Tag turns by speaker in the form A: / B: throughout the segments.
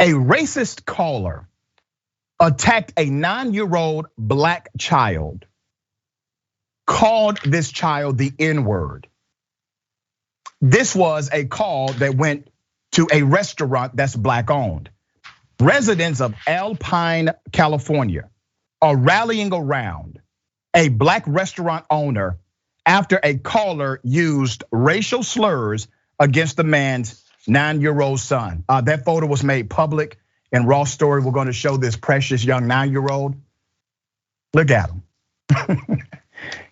A: A racist caller attacked a 9-year-old black child, called this child the N-word. This was a call that went to a restaurant that's black owned. Residents of Alpine, California are rallying around a black restaurant owner after a caller used racial slurs against the man's 9-year-old son. That photo was made public in Raw Story. We're going to show this precious young 9-year-old. Look at him.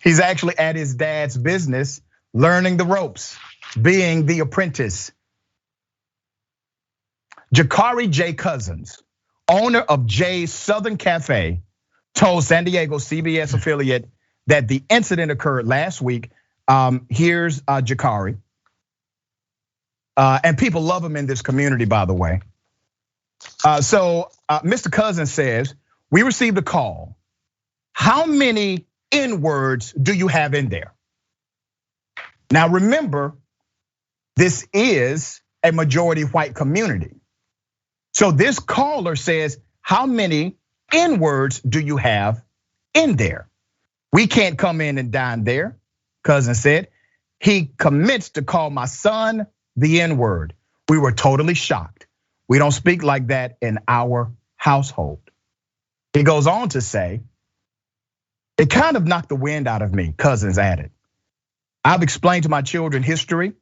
A: He's actually at his dad's business, learning the ropes, being the apprentice. Jakari J. Cousins, owner of Jay's Southern Cafe, told San Diego CBS affiliate that the incident occurred last week. Here's Jakari. And people love him in this community, by the way. So Mr. Cousins says, we received a call. How many N-words do you have in there? Now remember, this is a majority white community. So this caller says, how many N-words do you have in there? We can't come in and dine there, Cousin said. He commenced to call my son the N-word. We were totally shocked. We don't speak like that in our household. He goes on to say, it kind of knocked the wind out of me, Cousins added. I've explained to my children history,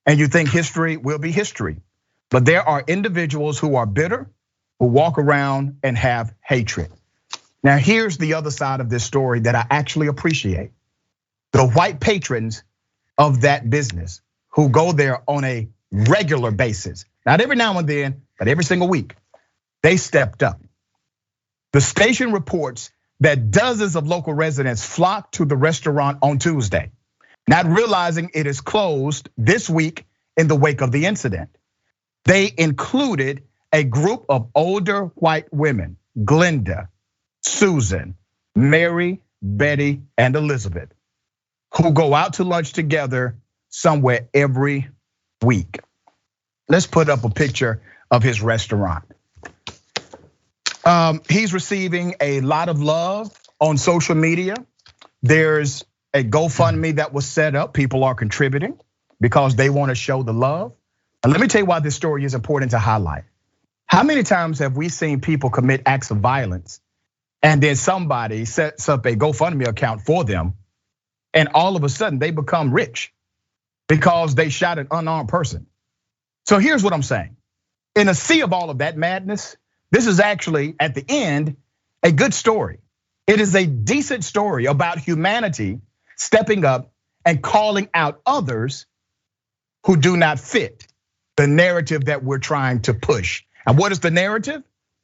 A: and you think history will be history. But there are individuals who are bitter, who walk around and have hatred. Now, here's the other side of this story that I actually appreciate. The white patrons of that business who go there on a regular basis, not every now and then, but every single week, they stepped up. The station reports that dozens of local residents flocked to the restaurant on Tuesday, not realizing it is closed this week in the wake of the incident. They included a group of older white women, Glenda, Susan, Mary, Betty, and Elizabeth, who go out to lunch together somewhere every week. Let's put up a picture of his restaurant. He's receiving a lot of love on social media. There's a GoFundMe that was set up. People are contributing because they want to show the love. And let me tell you why this story is important to highlight. How many times have we seen people commit acts of violence and then somebody sets up a GoFundMe account for them and all of a sudden they become rich because they shot an unarmed person? So here's what I'm saying. In a sea of all of that madness, this is actually, at the end, a good story. It is a decent story about humanity stepping up and calling out others who do not fit the narrative that we're trying to push. And what is the narrative?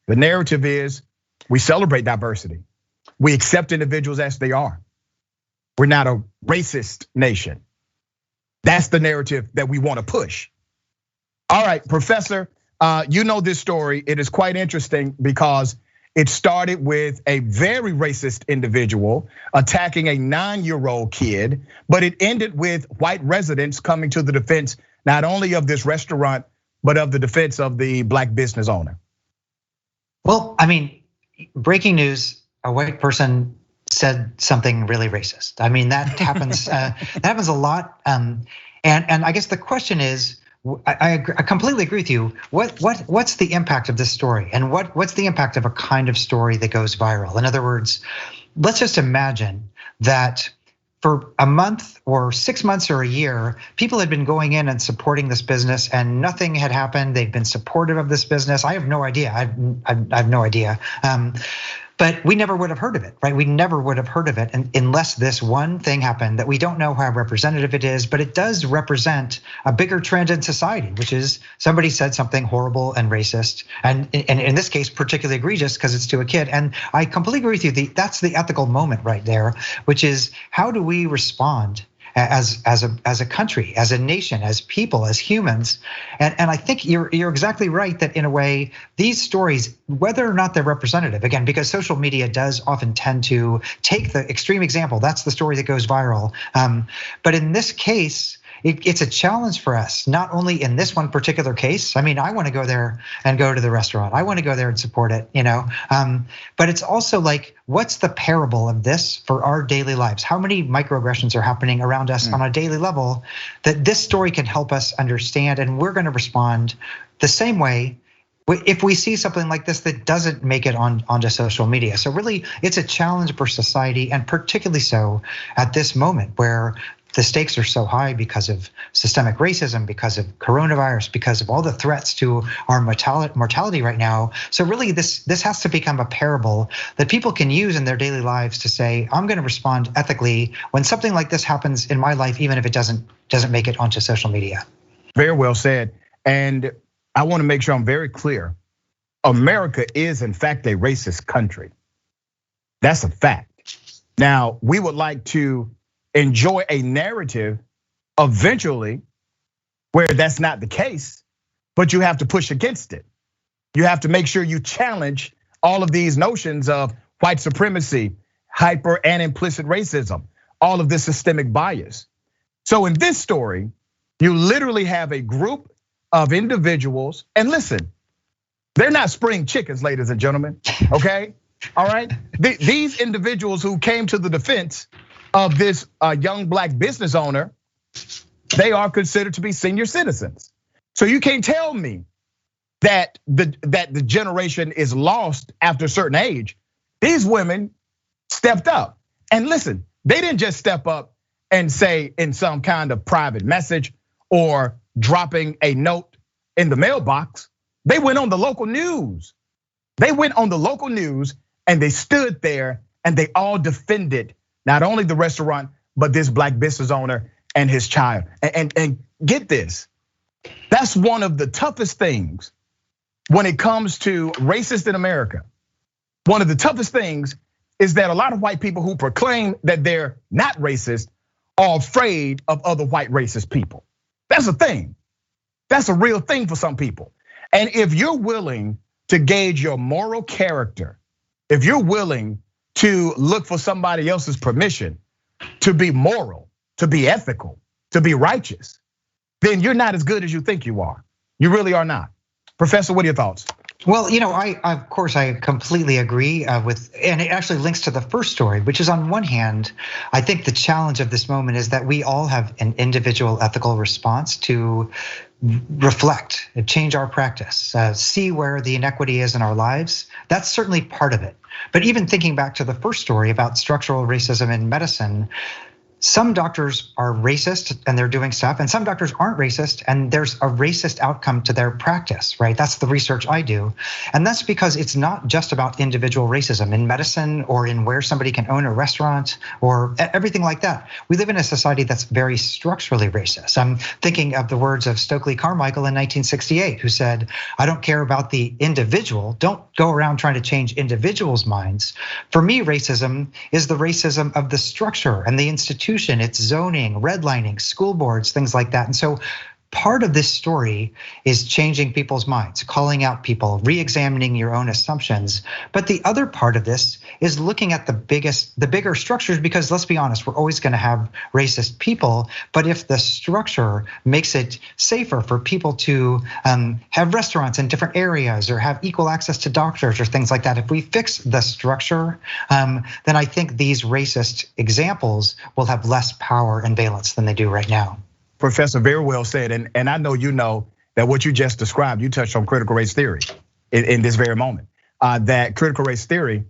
A: The narrative is we celebrate diversity. We accept individuals as they are. We're not a racist nation. That's the narrative that we want to push. All right, Professor, you know this story. It is quite interesting because it started with a very racist individual attacking a 9-year-old kid, but it ended with white residents coming to the defense, not only of this restaurant, but of the defense of the black business owner.
B: Well, I mean, breaking news, a white person said something really racist. I mean, that happens, that happens a lot. And I guess the question is, I completely agree with you. What's the impact of this story? And what's the impact of a kind of story that goes viral? In other words, let's just imagine that for a month or 6 months or a year, people had been going in and supporting this business and nothing had happened. They've been supportive of this business. I have no idea. I have no idea. But we never would have heard of it, right? We never would have heard of it unless this one thing happened that we don't know how representative it is, but it does represent a bigger trend in society, which is somebody said something horrible and racist, and in this case, particularly egregious because it's to a kid. And I completely agree with you. That's the ethical moment right there, which is how do we respond as a country, as a nation, as people, as humans. And I think you're exactly right that in a way, these stories, whether or not they're representative, again, because social media does often tend to take the extreme example, that's the story that goes viral. But in this case, it's a challenge for us, not only in this one particular case. I mean, I want to go there and go to the restaurant. I want to go there and support it, but it's also like, what's the parable of this for our daily lives? How many microaggressions are happening around us on a daily level that this story can help us understand, and we're going to respond the same way if we see something like this that doesn't make it onto social media. So really, it's a challenge for society, and particularly so at this moment where the stakes are so high because of systemic racism, because of coronavirus, because of all the threats to our mortality right now. So really, this has to become a parable that people can use in their daily lives to say, I'm going to respond ethically when something like this happens in my life, even if it doesn't make it onto social media.
A: Very well said. And I want to make sure I'm very clear. America is, in fact, a racist country. That's a fact. Now, we would like to enjoy a narrative eventually where that's not the case, but you have to push against it. You have to make sure you challenge all of these notions of white supremacy, hyper and implicit racism, all of this systemic bias. So in this story, you literally have a group of individuals, and listen, they're not spring chickens, ladies and gentlemen, okay? All right, these individuals who came to the defense of this young black business owner, they are considered to be senior citizens. So you can't tell me that the generation is lost after a certain age. These women stepped up, and listen, they didn't just step up and say in some kind of private message or dropping a note in the mailbox. They went on the local news. They went on the local news and they stood there and they all defended not only the restaurant, but this black business owner and his child. And get this, that's one of the toughest things when it comes to racist in America. One of the toughest things is that a lot of white people who proclaim that they're not racist are afraid of other white racist people. That's a thing. That's a real thing for some people. And if you're willing to gauge your moral character, if you're willing to look for somebody else's permission to be moral, to be ethical, to be righteous, then you're not as good as you think you are. You really are not. Professor, what are your thoughts?
B: Well, I of course I completely agree with, and it actually links to the first story, which is on one hand, I think the challenge of this moment is that we all have an individual ethical response to reflect, change our practice, see where the inequity is in our lives. That's certainly part of it. But even thinking back to the first story about structural racism in medicine, some doctors are racist and they're doing stuff, and some doctors aren't racist and there's a racist outcome to their practice, right? That's the research I do. And that's because it's not just about individual racism in medicine or in where somebody can own a restaurant or everything like that. We live in a society that's very structurally racist. I'm thinking of the words of Stokely Carmichael in 1968, who said, I don't care about the individual. Don't go around trying to change individuals' minds. For me, racism is the racism of the structure and the institution. It's zoning, redlining, school boards, things like that. And so part of this story is changing people's minds, calling out people, re-examining your own assumptions. But the other part of this is looking at the bigger structures, because let's be honest, we're always going to have racist people. But if the structure makes it safer for people to have restaurants in different areas or have equal access to doctors or things like that, if we fix the structure, then I think these racist examples will have less power and valence than they do right now.
A: Professor, very well said. And I know you know that what you just described, you touched on critical race theory in this very moment. That critical race theory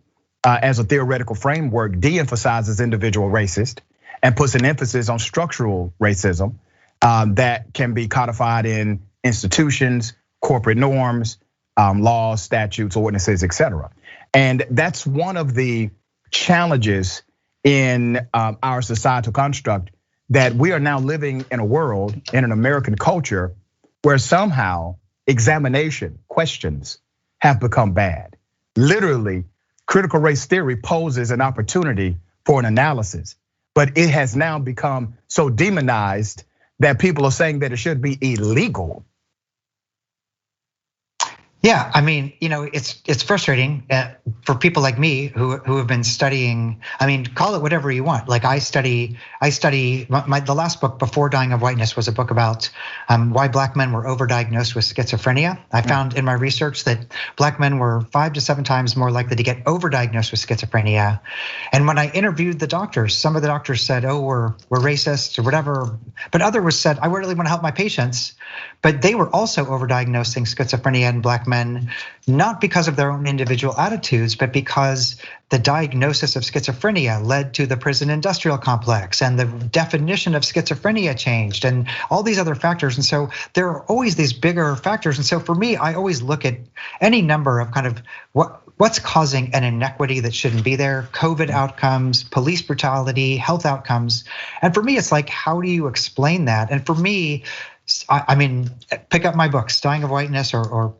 A: as a theoretical framework de-emphasizes individual racist and puts an emphasis on structural racism that can be codified in institutions, corporate norms, laws, statutes, ordinances, etc. And that's one of the challenges in our societal construct, that we are now living in a world, in an American culture, where somehow examination, questions have become bad. Literally, critical race theory poses an opportunity for an analysis, but it has now become so demonized that people are saying that it should be illegal.
B: Yeah, I mean, it's frustrating for people like me who have been studying. I mean, call it whatever you want. Like I study. The last book before Dying of Whiteness was a book about why Black men were overdiagnosed with schizophrenia. I found in my research that Black men were 5 to 7 times more likely to get overdiagnosed with schizophrenia. And when I interviewed the doctors, some of the doctors said, "Oh, we're racist or whatever," but others said, "I really want to help my patients." But they were also overdiagnosing schizophrenia in Black men, not because of their own individual attitudes, but because the diagnosis of schizophrenia led to the prison industrial complex, and the definition of schizophrenia changed, and all these other factors. And so there are always these bigger factors. And so for me, I always look at any number of kind of what's causing an inequity that shouldn't be there: COVID outcomes, police brutality, health outcomes. And for me, it's like, how do you explain that? And for me, I mean, pick up my books, Dying of Whiteness or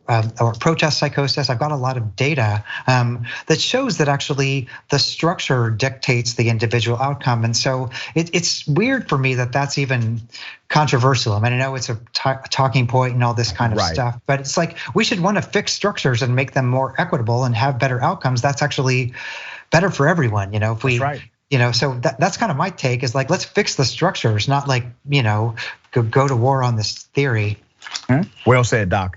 B: Protest Psychosis. I've got a lot of data that shows that actually the structure dictates the individual outcome. And so it's weird for me that that's even controversial. I mean, I know it's a talking point and all this kind of stuff, but it's like we should want to fix structures and make them more equitable and have better outcomes. That's actually better for everyone, if we. That's right. So that's kind of my take, is like, let's fix the structures, not like, go to war on this theory.
A: Well said, Doc.